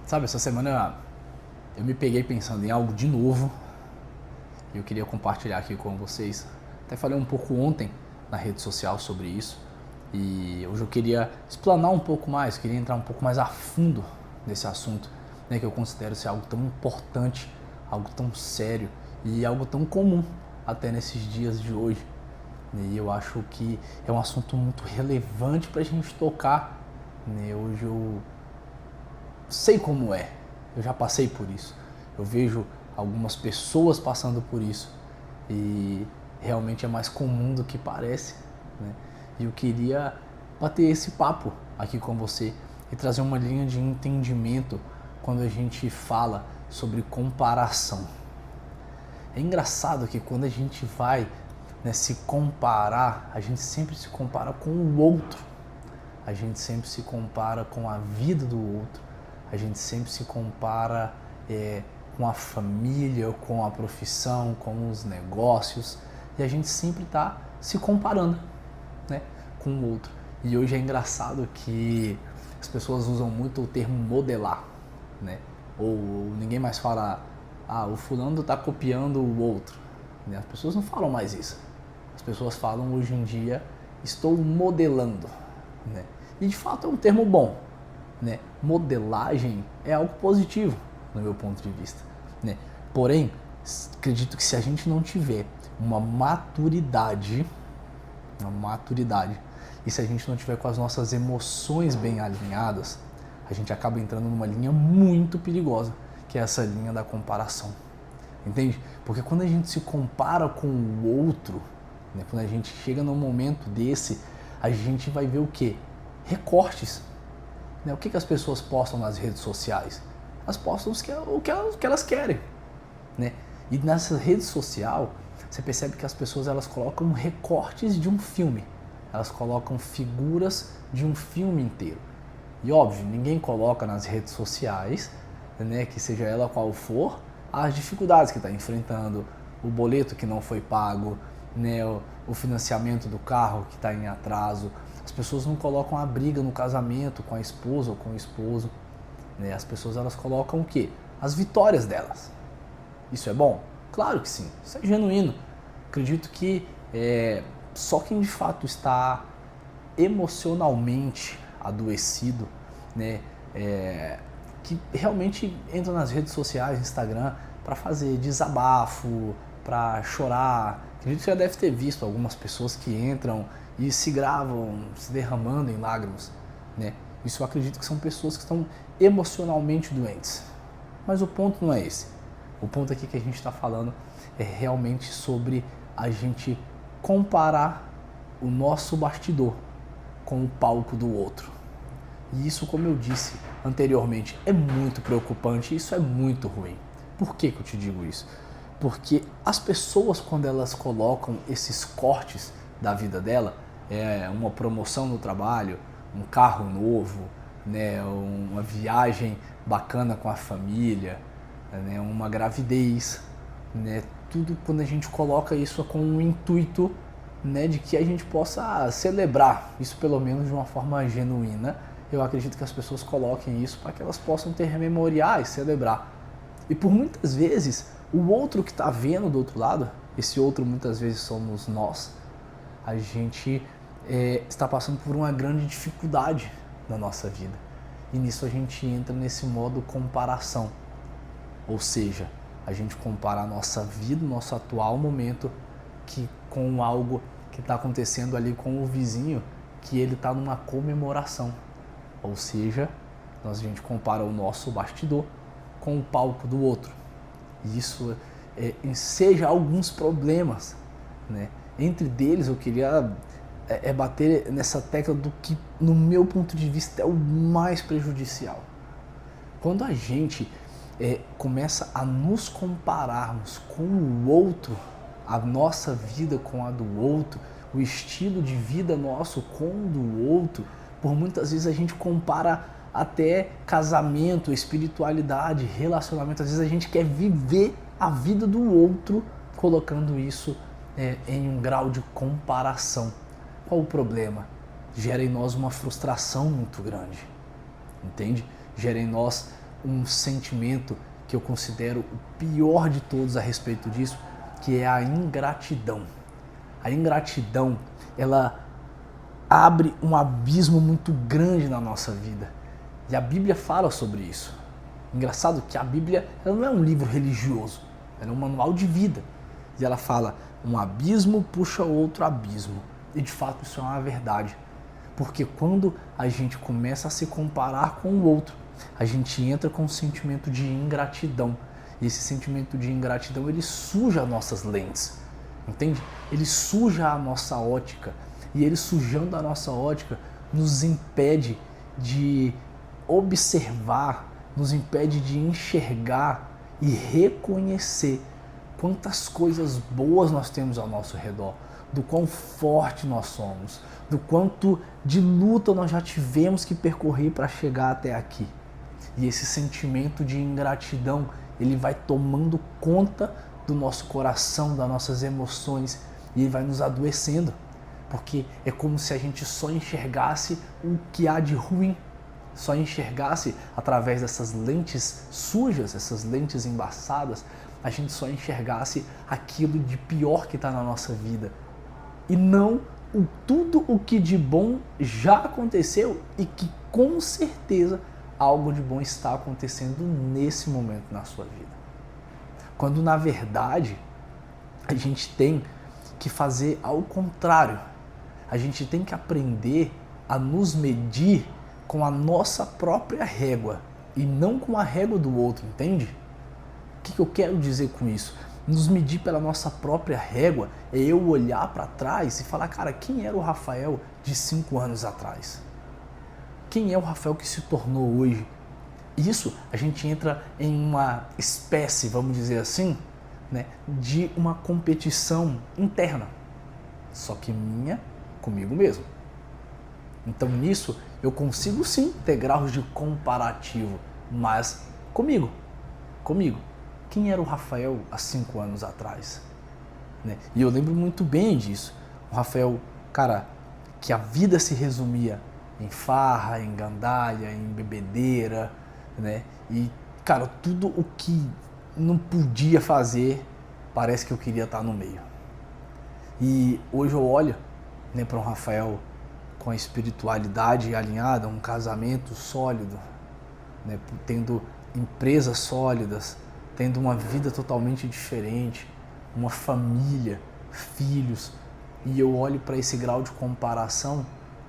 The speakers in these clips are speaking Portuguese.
Sabe, essa semana eu me peguei pensando em algo de novo e eu queria compartilhar aqui com vocês. Até falei um pouco ontem na rede social sobre isso e hoje eu queria explanar um pouco mais, queria entrar um pouco mais a fundo nesse assunto, né, que eu considero ser algo tão importante, algo tão sério e algo tão comum até nesses dias de hoje. E eu acho que é um assunto muito relevante para a gente tocar, né? Hoje eu sei como é, eu já passei por isso, eu vejo algumas pessoas passando por isso e realmente é mais comum do que parece, né? E eu queria bater esse papo aqui com você e trazer uma linha de entendimento quando a gente fala sobre comparação. É engraçado que quando a gente vai, né, se comparar, a gente sempre se compara com o outro, a gente sempre se compara com a vida do outro, a gente sempre se compara com a família, com a profissão, com os negócios, e a gente sempre está se comparando, né, com o outro. E hoje é engraçado que as pessoas usam muito o termo modelar, né? Ou ninguém mais fala, o fulano está copiando o outro, né? As pessoas não falam mais isso. As pessoas falam hoje em dia, estou modelando, né? E de fato é um termo bom, né? Modelagem é algo positivo no meu ponto de vista, né? Porém, acredito que se a gente não tiver uma maturidade, e se a gente não tiver com as nossas emoções bem alinhadas, a gente acaba entrando numa linha muito perigosa, que é essa linha da comparação. Entende? Porque quando a gente se compara com o outro, né, quando a gente chega num momento desse, a gente vai ver o quê? Recortes. Né? O que as pessoas postam nas redes sociais? Elas postam o que elas querem. Né? E nessa rede social, você percebe que as pessoas elas colocam recortes de um filme. Elas colocam figuras de um filme inteiro. E óbvio, ninguém coloca nas redes sociais, né, que seja ela qual for, as dificuldades que está enfrentando, o boleto que não foi pago, né, o financiamento do carro que está em atraso. As pessoas não colocam a briga no casamento com a esposa ou com o esposo. Né? As pessoas elas colocam o quê? As vitórias delas. Isso é bom? Claro que sim, isso é genuíno. Acredito que só quem de fato está emocionalmente adoecido, né, que realmente entra nas redes sociais, Instagram, para fazer desabafo, para chorar. Acredito que você já deve ter visto algumas pessoas que entram e se gravam se derramando em lágrimas, né? Isso eu acredito que são pessoas que estão emocionalmente doentes. Mas o ponto não é esse. O ponto aqui que a gente está falando é realmente sobre a gente comparar o nosso bastidor com o palco do outro. E isso, como eu disse anteriormente, é muito preocupante e isso é muito ruim. Por que eu te digo isso? Porque as pessoas, quando elas colocam esses cortes da vida dela, uma promoção no trabalho, um carro novo, né, uma viagem bacana com a família, né, uma gravidez, né, tudo quando a gente coloca isso com um intuito, né, de que a gente possa celebrar isso pelo menos de uma forma genuína. Eu acredito que as pessoas coloquem isso para que elas possam ter memoriais, celebrar. E por muitas vezes, o outro que está vendo do outro lado, esse outro muitas vezes somos nós, a gente está passando por uma grande dificuldade na nossa vida. E nisso a gente entra nesse modo comparação. Ou seja, a gente compara a nossa vida, o nosso atual momento, com algo que está acontecendo ali com o vizinho, que ele está numa comemoração. Ou seja, a gente compara o nosso bastidor com o palco do outro. E isso enseja alguns problemas, né? Entre deles eu queria bater nessa tecla do que, no meu ponto de vista, é o mais prejudicial. Quando a gente começa a nos compararmos com o outro, a nossa vida com a do outro, o estilo de vida nosso com o do outro, por muitas vezes a gente compara até casamento, espiritualidade, relacionamento. Às vezes a gente quer viver a vida do outro, colocando isso em um grau de comparação. Qual o problema? Gera em nós uma frustração muito grande, entende? Gera em nós um sentimento que eu considero o pior de todos a respeito disso, que é a ingratidão. A ingratidão, ela abre um abismo muito grande na nossa vida. E a Bíblia fala sobre isso. Engraçado que a Bíblia, ela não é um livro religioso, ela é um manual de vida. E ela fala, um abismo puxa outro abismo. E de fato isso é uma verdade. Porque quando a gente começa a se comparar com o outro, a gente entra com um sentimento de ingratidão. E esse sentimento de ingratidão, ele suja as nossas lentes, entende? Ele suja a nossa ótica. E ele sujando a nossa ótica nos impede de observar, nos impede de enxergar e reconhecer quantas coisas boas nós temos ao nosso redor, do quão forte nós somos, do quanto de luta nós já tivemos que percorrer para chegar até aqui. E esse sentimento de ingratidão, ele vai tomando conta do nosso coração, das nossas emoções, e ele vai nos adoecendo, porque é como se a gente só enxergasse o que há de ruim, só enxergasse através dessas lentes sujas, essas lentes embaçadas, a gente só enxergasse aquilo de pior que está na nossa vida e não tudo o que de bom já aconteceu e que com certeza algo de bom está acontecendo nesse momento na sua vida. Quando na verdade a gente tem que fazer ao contrário. A gente tem que aprender a nos medir com a nossa própria régua e não com a régua do outro, entende? O que eu quero dizer com isso? Nos medir pela nossa própria régua é eu olhar para trás e falar, cara, quem era o Rafael de 5 anos atrás? Quem é o Rafael que se tornou hoje? Isso a gente entra em uma espécie, vamos dizer assim, né, de uma competição interna, só que minha comigo mesmo. Então nisso eu consigo sim ter graus de comparativo, mas comigo. Quem era o Rafael há 5 anos atrás? Né? E eu lembro muito bem disso. O Rafael, cara, que a vida se resumia em farra, em gandaia, em bebedeira, né? E, cara, tudo o que não podia fazer, parece que eu queria estar no meio. E hoje eu olho, né, para um Rafael com a espiritualidade alinhada, um casamento sólido, né, tendo empresas sólidas, tendo uma vida totalmente diferente, uma família, filhos, e eu olho para esse grau de comparação,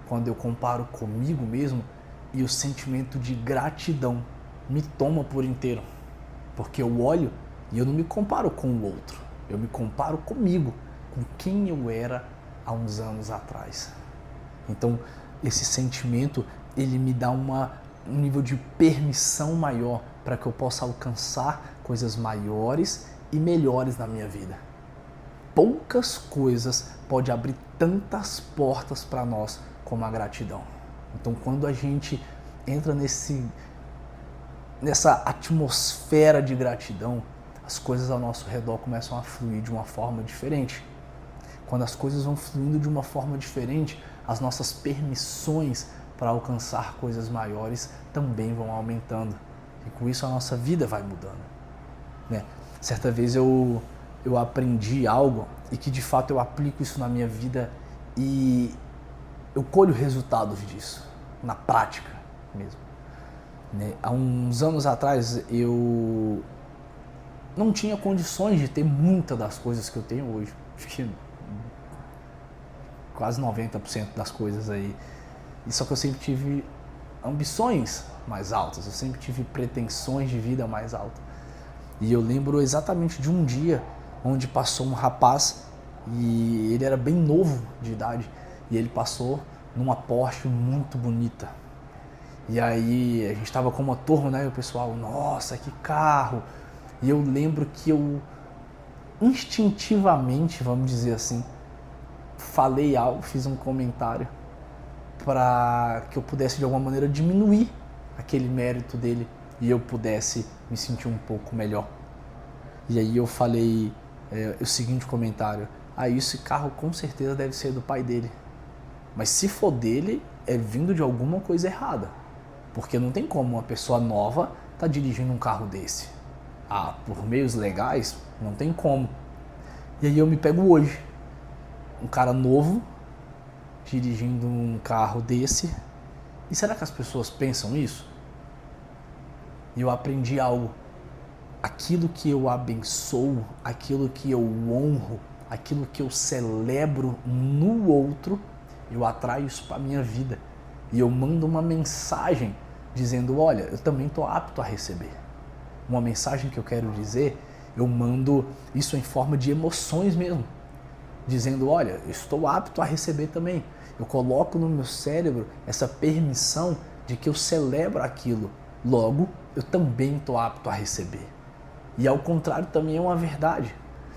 quando eu comparo comigo mesmo, e o sentimento de gratidão me toma por inteiro, porque eu olho e eu não me comparo com o outro, eu me comparo comigo, com quem eu era há uns anos atrás. Então, esse sentimento, ele me dá um nível de permissão maior para que eu possa alcançar coisas maiores e melhores na minha vida. Poucas coisas podem abrir tantas portas para nós como a gratidão. Então, quando a gente entra nessa atmosfera de gratidão, as coisas ao nosso redor começam a fluir de uma forma diferente. Quando as coisas vão fluindo de uma forma diferente, as nossas permissões para alcançar coisas maiores também vão aumentando. E com isso a nossa vida vai mudando. Né? Certa vez eu aprendi algo e que de fato eu aplico isso na minha vida e eu colho resultados disso, na prática mesmo. Né? Há uns anos atrás eu não tinha condições de ter muitas das coisas que eu tenho hoje. Acho que quase 90% das coisas aí. E só que eu sempre tive ambições mais altas, eu sempre tive pretensões de vida mais altas. E eu lembro exatamente de um dia onde passou um rapaz, e ele era bem novo de idade, e ele passou numa Porsche muito bonita. E aí a gente estava com uma turma, né, e o pessoal, nossa, que carro! E eu lembro que eu instintivamente, vamos dizer assim, falei algo, fiz um comentário para que eu pudesse de alguma maneira diminuir aquele mérito dele e eu pudesse me sentir um pouco melhor. E aí eu falei o seguinte comentário: esse carro com certeza deve ser do pai dele, mas se for dele, é vindo de alguma coisa errada. Porque não tem como uma pessoa nova tá dirigindo um carro desse. Por meios legais, não tem como. E aí eu me pego hoje, um cara novo, dirigindo um carro desse. E será que as pessoas pensam isso? E eu aprendi algo. Aquilo que eu abençoo, aquilo que eu honro, aquilo que eu celebro no outro, eu atraio isso para a minha vida. E eu mando uma mensagem dizendo, olha, eu também estou apto a receber. Uma mensagem que eu quero dizer, eu mando isso em forma de emoções mesmo. Dizendo, olha, eu estou apto a receber também. Eu coloco no meu cérebro essa permissão de que eu celebro aquilo. Logo, eu também estou apto a receber. E ao contrário também é uma verdade.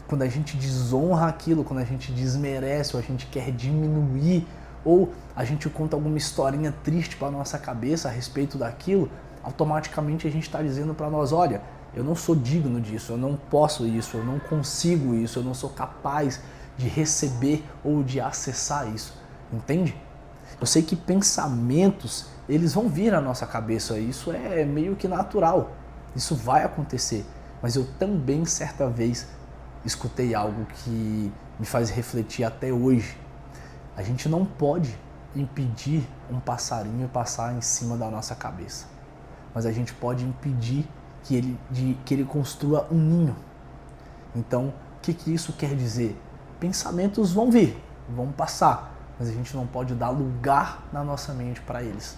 Quando a gente desonra aquilo, quando a gente desmerece, ou a gente quer diminuir, ou a gente conta alguma historinha triste para a nossa cabeça a respeito daquilo, automaticamente a gente está dizendo para nós, olha, eu não sou digno disso, eu não posso isso, eu não consigo isso, eu não sou capaz de receber ou de acessar isso. Entende? Eu sei que pensamentos, eles vão vir na nossa cabeça, isso é meio que natural, isso vai acontecer. Mas eu também, certa vez, escutei algo que me faz refletir até hoje. A gente não pode impedir um passarinho passar em cima da nossa cabeça. Mas a gente pode impedir que ele construa um ninho. Então, o que isso quer dizer? Pensamentos vão vir, vão passar, mas a gente não pode dar lugar na nossa mente para eles.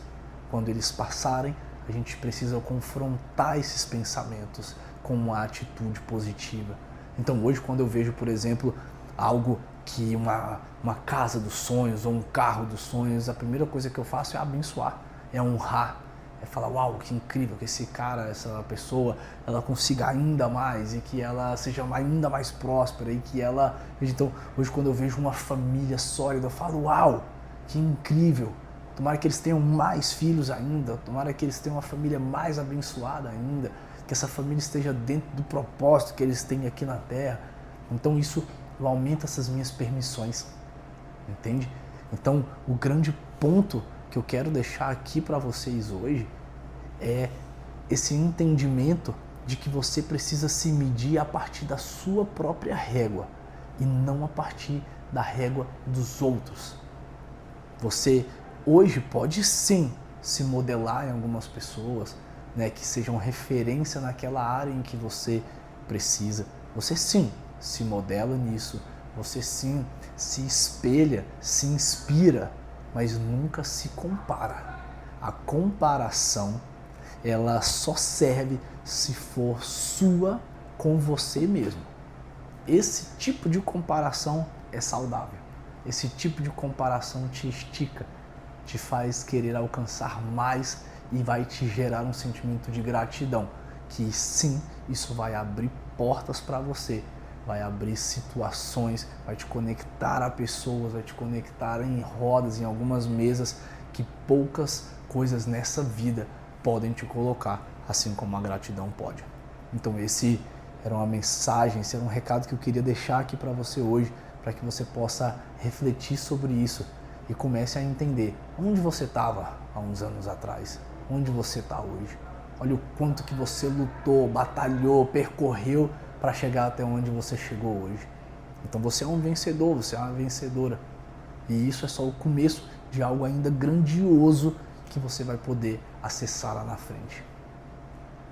Quando eles passarem, a gente precisa confrontar esses pensamentos com uma atitude positiva. Então hoje, quando eu vejo, por exemplo, algo que uma casa dos sonhos ou um carro dos sonhos, a primeira coisa que eu faço é abençoar, é honrar, é falar, uau, que incrível que esse cara, essa pessoa, ela consiga ainda mais e que ela seja ainda mais próspera e que ela... Então, hoje quando eu vejo uma família sólida, eu falo, uau, que incrível, tomara que eles tenham mais filhos ainda, tomara que eles tenham uma família mais abençoada ainda, que essa família esteja dentro do propósito que eles têm aqui na Terra. Então isso aumenta essas minhas permissões, entende? Então o grande ponto que eu quero deixar aqui para vocês hoje é esse entendimento de que você precisa se medir a partir da sua própria régua e não a partir da régua dos outros. Você hoje pode sim se modelar em algumas pessoas, né, que sejam referência naquela área em que você precisa. Você sim se modela nisso, você sim se espelha, se inspira, mas nunca se compara. A comparação, ela só serve se for sua com você mesmo. Esse tipo de comparação é saudável. Esse tipo de comparação te estica, te faz querer alcançar mais e vai te gerar um sentimento de gratidão, que sim, isso vai abrir portas para você, vai abrir situações, vai te conectar a pessoas, vai te conectar em rodas, em algumas mesas que poucas coisas nessa vida podem te colocar, assim como a gratidão pode. Então esse era uma mensagem, esse era um recado que eu queria deixar aqui para você hoje, para que você possa refletir sobre isso e comece a entender onde você estava há uns anos atrás, onde você está hoje. Olha o quanto que você lutou, batalhou, percorreu para chegar até onde você chegou hoje. Então você é um vencedor, você é uma vencedora. E isso é só o começo de algo ainda grandioso que você vai poder acessar lá na frente.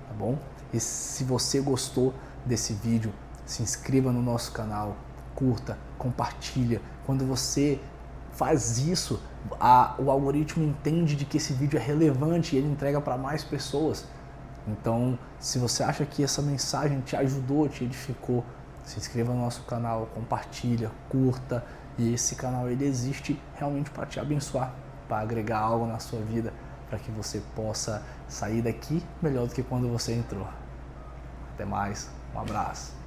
Tá bom? E se você gostou desse vídeo, se inscreva no nosso canal, curta, compartilha. Quando você faz isso, o algoritmo entende de que esse vídeo é relevante e ele entrega para mais pessoas. Então, se você acha que essa mensagem te ajudou, te edificou, se inscreva no nosso canal, compartilha, curta. E esse canal ele existe realmente para te abençoar, para agregar algo na sua vida, para que você possa sair daqui melhor do que quando você entrou. Até mais, um abraço.